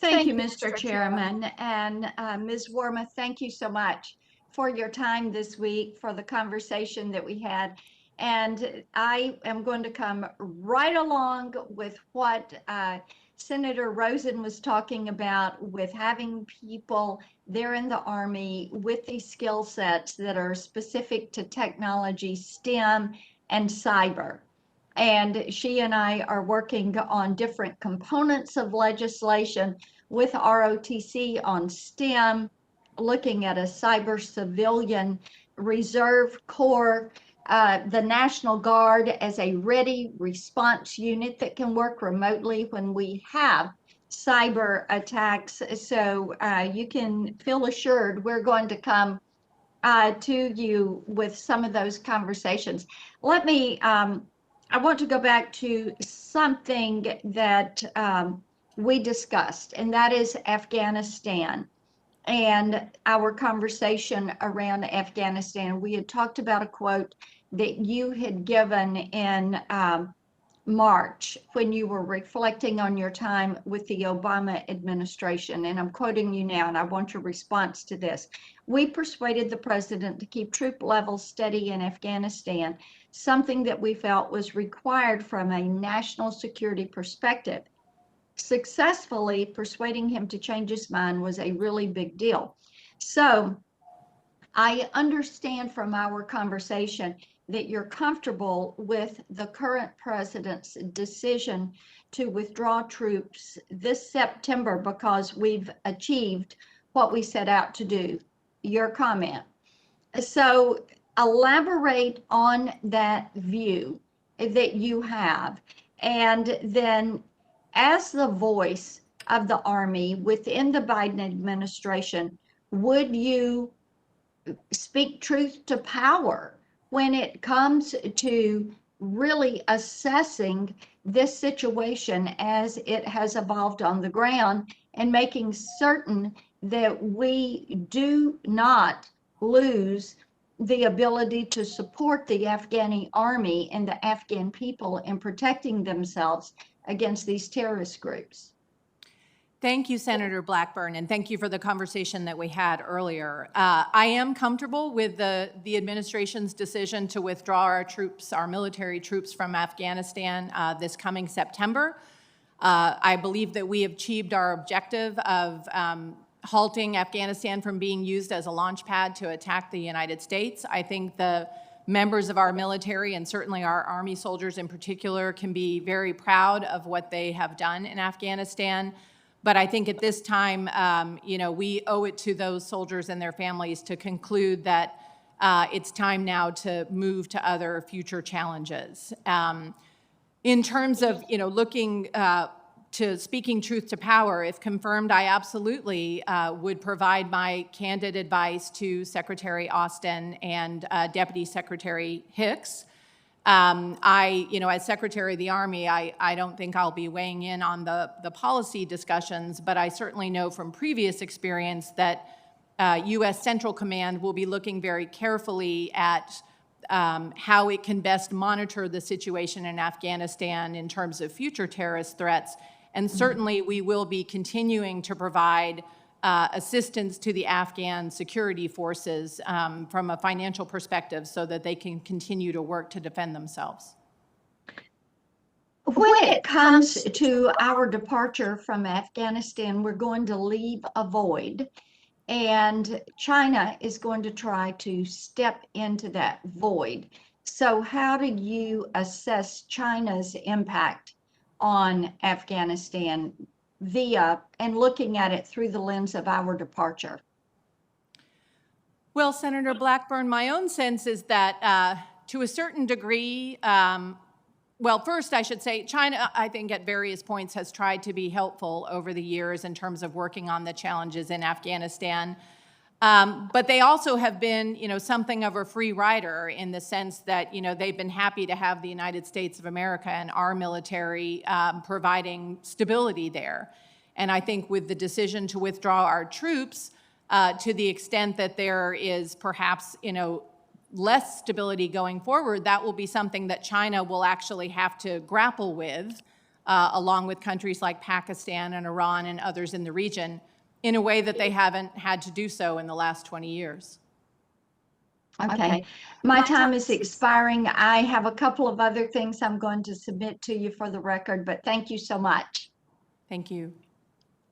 Thank you, Mr. Chairman. And Ms. Worma, thank you so much for your time this week, for the conversation that we had. And I am going to come right along with what Senator Rosen was talking about with having people there in the Army with these skill sets that are specific to technology, STEM, and cyber. And she and I are working on different components of legislation with ROTC on STEM, looking at a cyber civilian reserve corps, the National Guard as a ready response unit that can work remotely when we have cyber attacks. So you can feel assured we're going to come to you with some of those conversations. Let me, I want to go back to something that we discussed, and that is Afghanistan and our conversation around Afghanistan. We had talked about a quote that you had given in March when you were reflecting on your time with the Obama administration. And I'm quoting you now, and I want your response to this. We persuaded the president to keep troop levels steady in Afghanistan, something that we felt was required from a national security perspective. Successfully persuading him to change his mind was a really big deal. So I understand from our conversation that you're comfortable with the current president's decision to withdraw troops this September because we've achieved what we set out to do. Your comment. So elaborate on that view that you have. And then as the voice of the Army within the Biden administration, would you speak truth to power when it comes to really assessing this situation as it has evolved on the ground and making certain that we do not lose the ability to support the Afghani army and the Afghan people in protecting themselves against these terrorist groups? Thank you, Senator Blackburn, and thank you for the conversation that we had earlier. I am comfortable with the administration's decision to withdraw our troops, our military troops from Afghanistan this coming September. I believe that we have achieved our objective of halting Afghanistan from being used as a launch pad to attack the United States. I think the members of our military, and certainly our Army soldiers in particular, can be very proud of what they have done in Afghanistan. But I think at this time, we owe it to those soldiers and their families to conclude that it's time now to move to other future challenges. In terms of, looking to speaking truth to power, if confirmed, I absolutely would provide my candid advice to Secretary Austin and Deputy Secretary Hicks. As Secretary of the Army, I don't think I'll be weighing in on the policy discussions, but I certainly know from previous experience that U.S. Central Command will be looking very carefully at how it can best monitor the situation in Afghanistan in terms of future terrorist threats. And certainly we will be continuing to provide assistance to the Afghan security forces from a financial perspective so that they can continue to work to defend themselves. When it comes to our departure from Afghanistan, we're going to leave a void, and China is going to try to step into that void. So how do you assess China's impact on Afghanistan and looking at it through the lens of our departure? Well, Senator Blackburn, my own sense is that to a certain degree, first I should say China, I think at various points has tried to be helpful over the years in terms of working on the challenges in Afghanistan. But they also have been, something of a free rider in the sense that, they've been happy to have the United States of America and our military providing stability there. And I think with the decision to withdraw our troops, to the extent that there is perhaps, less stability going forward, that will be something that China will actually have to grapple with along with countries like Pakistan and Iran and others in the region, in a way that they haven't had to do so in the last 20 years. Okay, my time is expiring. I have a couple of other things I'm going to submit to you for the record, but thank you so much. Thank you.